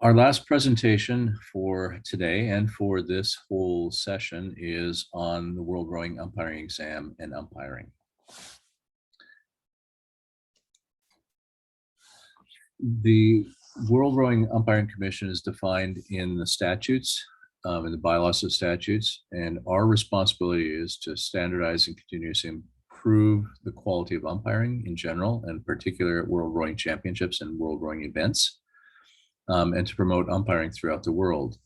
Our last presentation for today and for this whole session is on the World Rowing Umpiring Exam and umpiring. The World Rowing Umpiring Commission is defined in the statutes, in the bylaws of statutes, and our responsibility is to standardize and continuously improve the quality of umpiring in general, and in particular at World Rowing Championships and World Rowing events. And to promote umpiring throughout the world.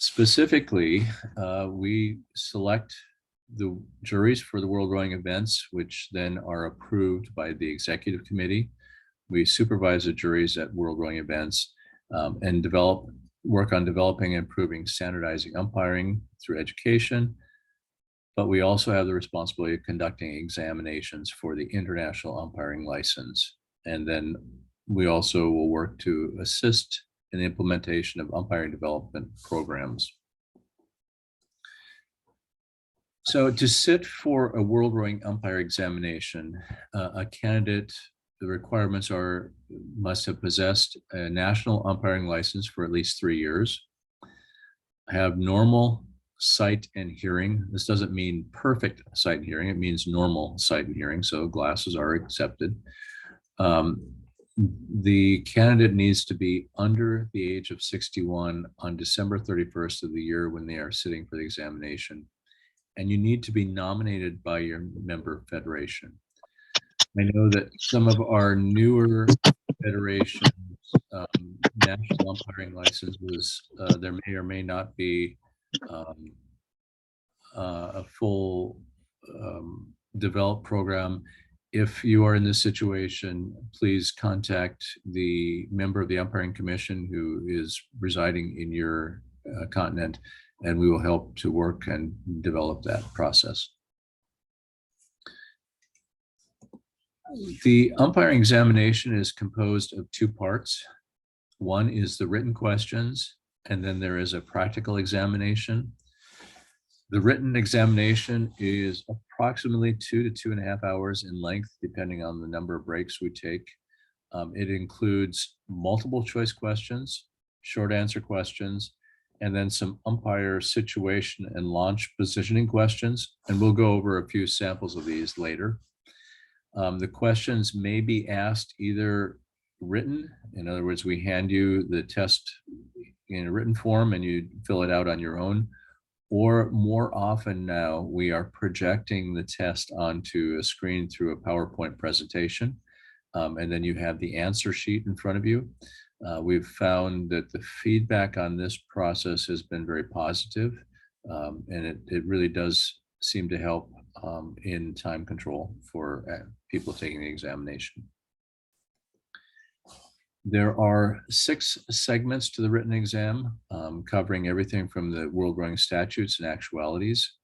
Specifically, we select the juries for the World Rowing events, which then are approved by the executive committee. We supervise the juries at World Rowing events and work on developing and improving standardizing umpiring through education. But we also have the responsibility of conducting examinations for the international umpiring license. And then we also will work to assist in the implementation of umpiring development programs. So to sit for a World Rowing umpire examination, a candidate, the requirements are, must have possessed a national umpiring license for at least 3 years, have normal sight and hearing. This doesn't mean perfect sight and hearing, it means normal sight and hearing, so glasses are accepted. The candidate needs to be under the age of 61 on December 31st of the year when they are sitting for the examination. And you need to be nominated by your member federation. I know that some of our newer federations, national umpiring licenses, there may or may not be a full developed program. If you are in this situation, please contact the member of the Umpiring Commission who is residing in your continent, and we will help to work and develop that process. The umpiring examination is composed of 2 parts. One is the written questions, and then there is a practical examination. The written examination is approximately 2 to 2.5 hours in length, depending on the number of breaks we take. It includes multiple choice questions, short answer questions, and then some umpire situation and launch positioning questions. And we'll go over a few samples of these later. The questions may be asked either written, in other words, we hand you the test in a written form and you fill it out on your own. Or more often now, we are projecting the test onto a screen through a PowerPoint presentation. And then you have the answer sheet in front of you. We've found that the feedback on this process has been very positive, and it really does seem to help in time control for people taking the examination. There are 6 segments to the written exam, covering everything from the World Rowing statutes and actualities,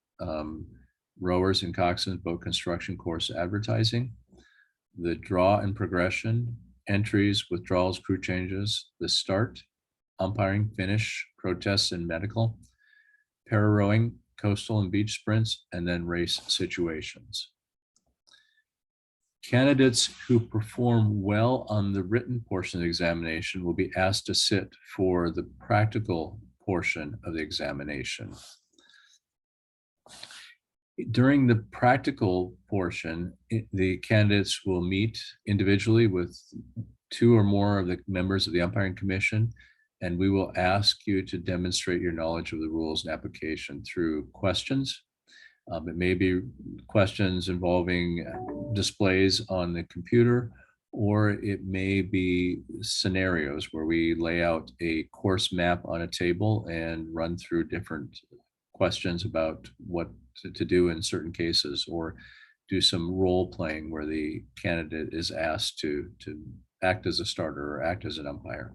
rowers and coxswains, boat construction course advertising, the draw and progression, entries, withdrawals, crew changes, the start, umpiring, finish, protests and medical, para rowing, coastal and beach sprints, and then race situations. Candidates who perform well on the written portion of the examination will be asked to sit for the practical portion of the examination. During the practical portion, the candidates will meet individually with 2 or more of the members of the Umpiring Commission, and we will ask you to demonstrate your knowledge of the rules and application through questions. It may be questions involving displays on the computer, or it may be scenarios where we lay out a course map on a table and run through different questions about what to do in certain cases, or do some role playing where the candidate is asked to act as a starter or act as an umpire.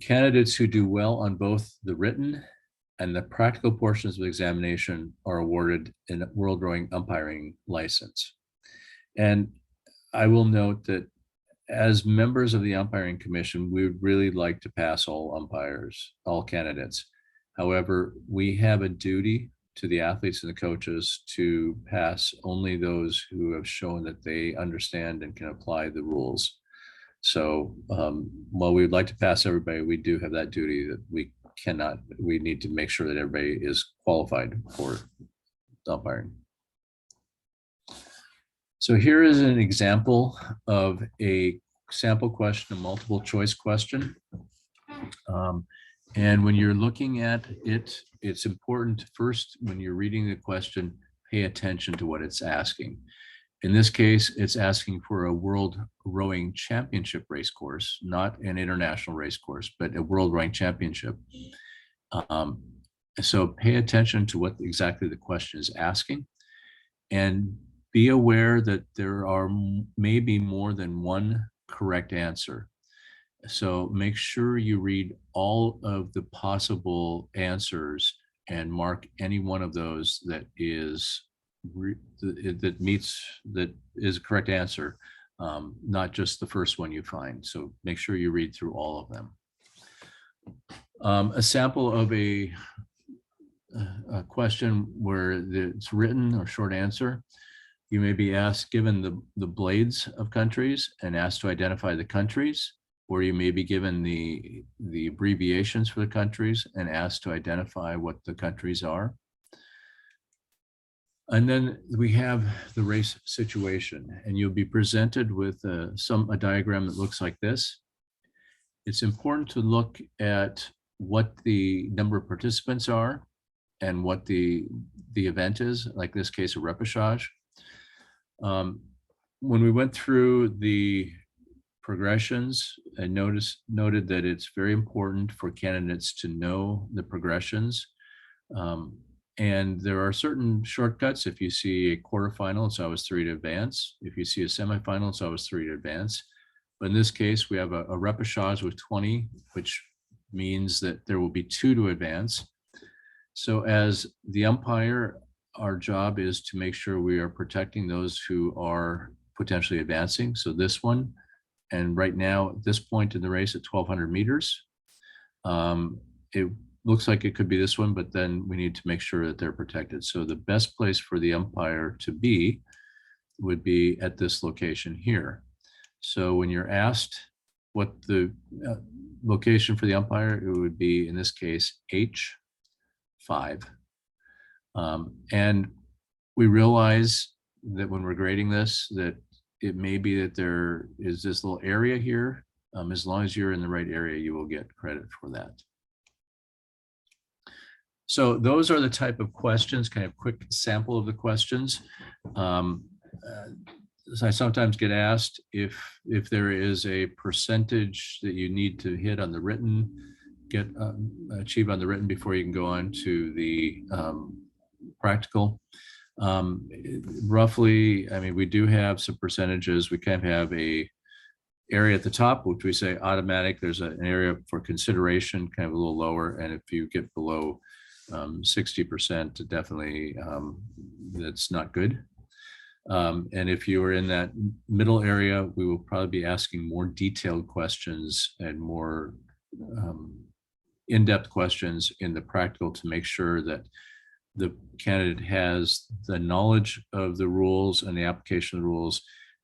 Candidates who do well on both the written and the practical portions of the examination are awarded a World Rowing umpiring license. And I will note that as members of the Umpiring Commission, we would really like to pass all umpires, all candidates. However, we have a duty to the athletes and the coaches to pass only those who have shown that they understand and can apply the rules. So while we would like to pass everybody, we do have that duty that we need to make sure that everybody is qualified for umpiring. So here is an example of a sample question, a multiple choice question. And when you're looking at it, it's important first, when you're reading the question, pay attention to what it's asking. In this case, it's asking for a World Rowing Championship race course, not an international race course, but a World Rowing Championship. So pay attention to what exactly the question is asking, and be aware that there are maybe more than one correct answer. So make sure you read all of the possible answers and mark any one of those that is that is a correct answer, not just the first one you find. So make sure you read through all of them. A sample of a question where it's written or short answer. You may be asked, given the blades of countries, and asked to identify the countries, or you may be given the abbreviations for the countries and asked to identify what the countries are. And then we have the race situation, and you'll be presented with a diagram that looks like this. It's important to look at what the number of participants are and what the event is, like this case, a repechage. When we went through the progressions, I noted that it's very important for candidates to know the progressions. And there are certain shortcuts. If you see a quarterfinal, it's always 3 to advance. If you see a semifinal, it's always 3 to advance. But in this case, we have a repechage with 20, which means that there will be 2 to advance. So as the umpire, our job is to make sure we are protecting those who are potentially advancing. So this one, and right now at this point in the race at 1,200 meters, it looks like it could be this one, but then we need to make sure that they're protected. So the best place for the umpire to be would be at this location here. So when you're asked what the location for the umpire, it would be, in this case, H5. And we realize that when we're grading this, that it may be that there is this little area here. As long as you're in the right area, you will get credit for that. So those are the type of questions, kind of quick sample of the questions. I sometimes get asked if there is a percentage that you need to hit on the written, achieve on the written before you can go on to the practical. Roughly, I mean, we do have some percentages. We kind of have a area at the top, which we say automatic. There's an area for consideration, kind of a little lower. And if you get below 60%, definitely that's not good. And if you are in that middle area, we will probably be asking more detailed questions and more in-depth questions in the practical to make sure that the candidate has the knowledge of the rules and the application of the rules,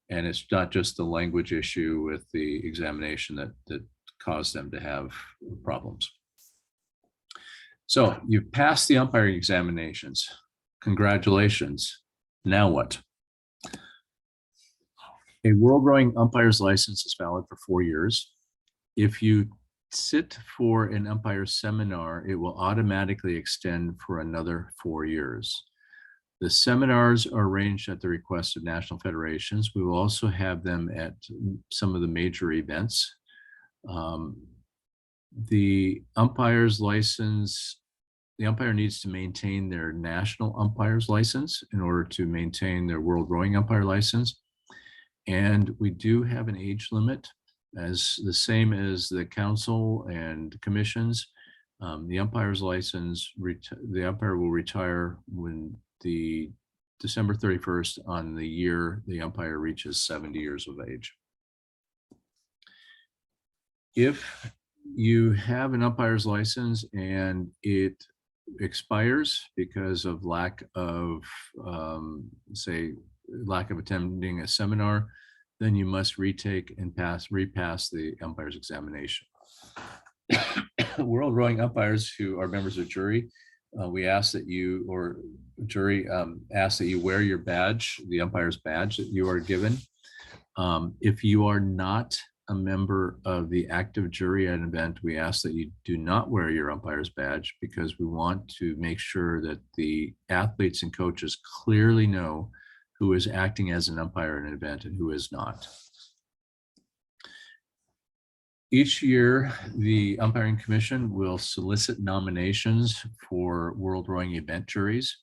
and it's not just the language issue with the examination that caused them to have problems. So you've passed the umpiring examinations. Congratulations. Now what? A World Rowing umpire's license is valid for 4 years. If you sit for an umpire seminar, it will automatically extend for another 4 years. The seminars are arranged at the request of national federations. We will also have them at some of the major events. The umpire's license, the umpire needs to maintain their national umpire's license in order to maintain their World Rowing umpire license. And we do have an age limit, as the same as the council and commissions. The umpire's license, the umpire will retire when the December 31st on the year the umpire reaches 70 years of age. If you have an umpire's license and it expires because of lack of, say, lack of attending a seminar, then you must retake and repass the umpire's examination. World rowing umpires who are members of jury, we ask that you, or jury ask that you wear your badge, the umpire's badge that you are given. If you are not a member of the active jury at an event, we ask that you do not wear your umpire's badge, because we want to make sure that the athletes and coaches clearly know who is acting as an umpire at an event and who is not. Each year, the Umpiring Commission will solicit nominations for World Rowing event juries.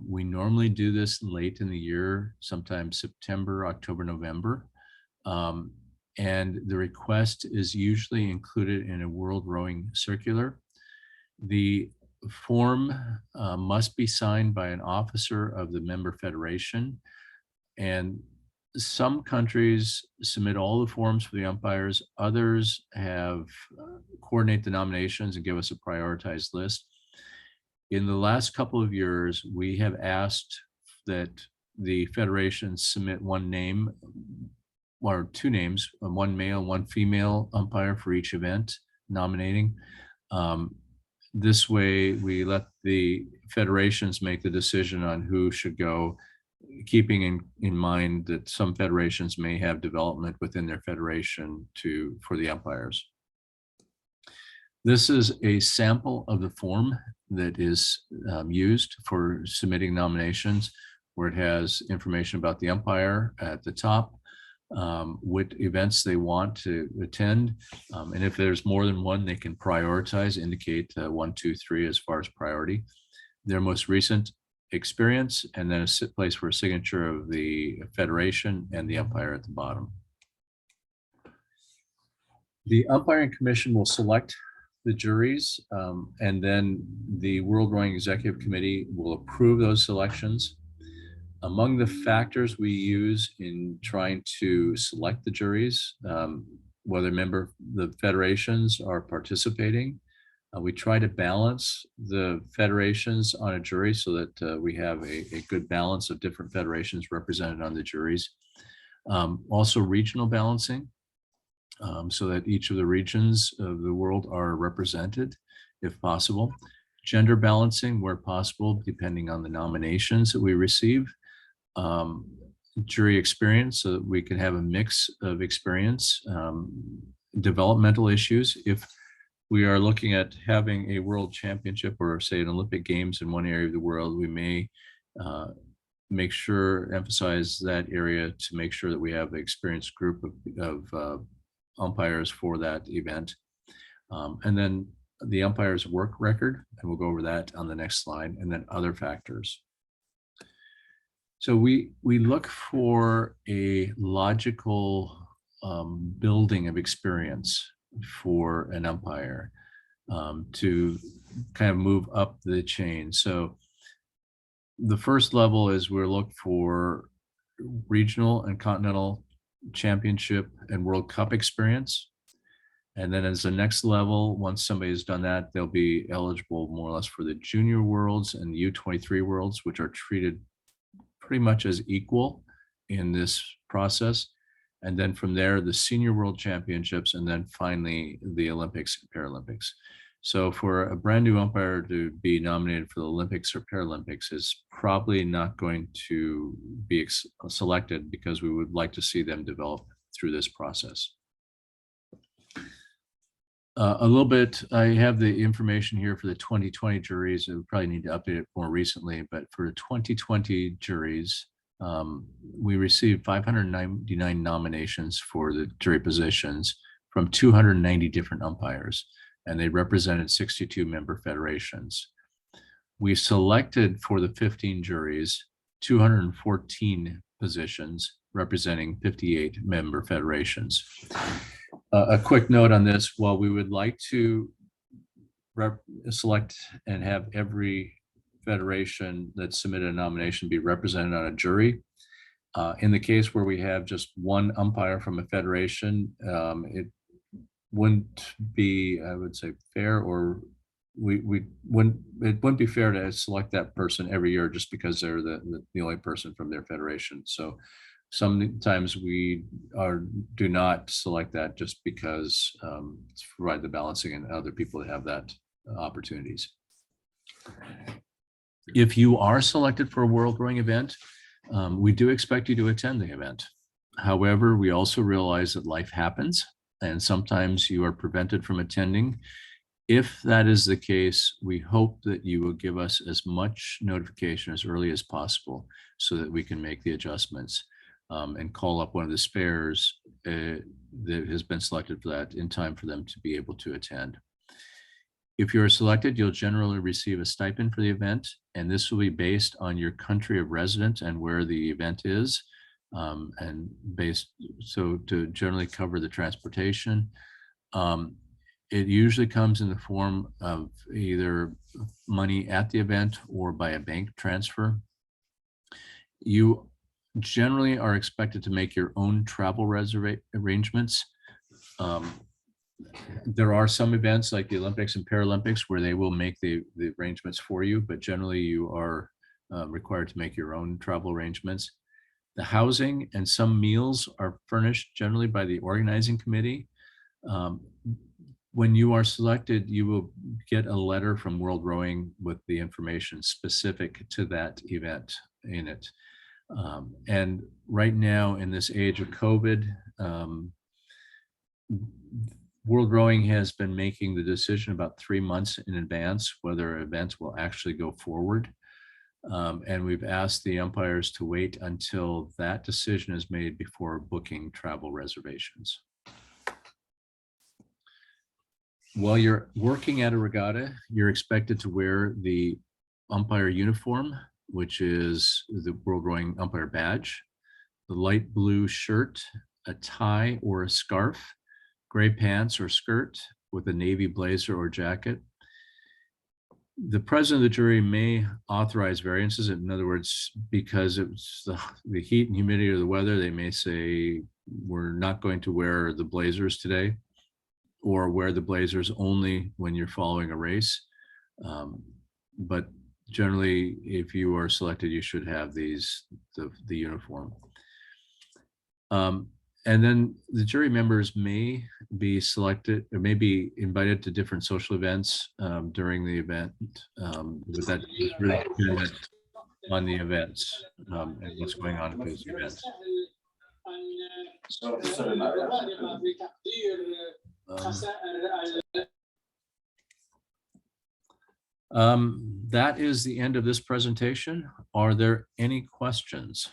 We normally do this late in the year, sometimes September, October, November. And the request is usually included in a World Rowing circular. The form must be signed by an officer of the member federation, and some countries submit all the forms for the umpires. Others have coordinate the nominations and give us a prioritized list. In the last couple of years, we have asked that the federation submit one name or two names, one male, one female umpire for each event nominating. This way, we let the federations make the decision on who should go, keeping in mind that some federations may have development within their federation for the umpires. This is a sample of the form that is used for submitting nominations, where it has information about the umpire at the top, what events they want to attend, and if there's more than one, they can prioritize, indicate 1, 2, 3 as far as priority, their most recent experience, and then a place for a signature of the federation and the umpire at the bottom. The Umpiring Commission will select the juries, and then the World Rowing Executive Committee will approve those selections. Among the factors we use in trying to select the juries, whether the federations are participating, we try to balance the federations on a jury so that we have a good balance of different federations represented on the juries. Also regional balancing, so that each of the regions of the world are represented if possible. Gender balancing where possible, depending on the nominations that we receive. Jury experience, so that we can have a mix of experience. Developmental issues, if we are looking at having a world championship or say an Olympic Games in one area of the world, we may emphasize that area to make sure that we have an experienced group of umpires for that event. And then the umpire's work record, and we'll go over that on the next slide, and then other factors. So we look for a logical building of experience for an umpire to kind of move up the chain. So the first level is we're looking for regional and continental championship and World Cup experience. And then as the next level, once somebody has done that, they'll be eligible more or less for the Junior Worlds and the U23 Worlds, which are treated pretty much as equal in this process. And then from there, the Senior World Championships, and then finally the Olympics and Paralympics. So for a brand new umpire to be nominated for the Olympics or Paralympics is probably not going to be selected, because we would like to see them develop through this process. A little bit, I have the information here for the 2020 juries. I would probably need to update it more recently, but for the 2020 juries, we received 599 nominations for the jury positions from 290 different umpires, and they represented 62 member federations. We selected for the 15 juries 214 positions representing 58 member federations. A quick note on this: while we would like to select and have every federation that submitted a nomination be represented on a jury, in the case where we have just one umpire from a federation, it wouldn't be, I would say, fair, or it wouldn't be fair to select that person every year just because they're the only person from their federation. So Sometimes we do not select that just because to provide the balancing and other people that have that opportunities. If you are selected for a World Rowing event, we do expect you to attend the event. However, we also realize that life happens and sometimes you are prevented from attending. If that is the case, we hope that you will give us as much notification as early as possible so that we can make the adjustments and call up one of the spares that has been selected for that in time for them to be able to attend. If you're selected, you'll generally receive a stipend for the event, and this will be based on your country of residence and where the event is, and so to generally cover the transportation. It usually comes in the form of either money at the event or by a bank transfer. You generally are expected to make your own travel arrangements. There are some events like the Olympics and Paralympics where they will make the arrangements for you, but generally you are required to make your own travel arrangements. The housing and some meals are furnished generally by the organizing committee. When you are selected, you will get a letter from World Rowing with the information specific to that event in it. And right now in this age of COVID, World Rowing has been making the decision about 3 months in advance whether events will actually go forward. And we've asked the umpires to wait until that decision is made before booking travel reservations. While you're working at a regatta, you're expected to wear the umpire uniform, which is the World Rowing umpire badge, the light blue shirt, a tie or a scarf, gray pants or skirt with a navy blazer or jacket. The president of the jury may authorize variances. In other words, because it's the heat and humidity of the weather, they may say, we're not going to wear the blazers today, or wear the blazers only when you're following a race. But generally, if you are selected, you should have the uniform. And then the jury members may be selected or may be invited to different social events during the event. But that is really dependent on the events and what's going on at those events. That is the end of this presentation. Are there any questions?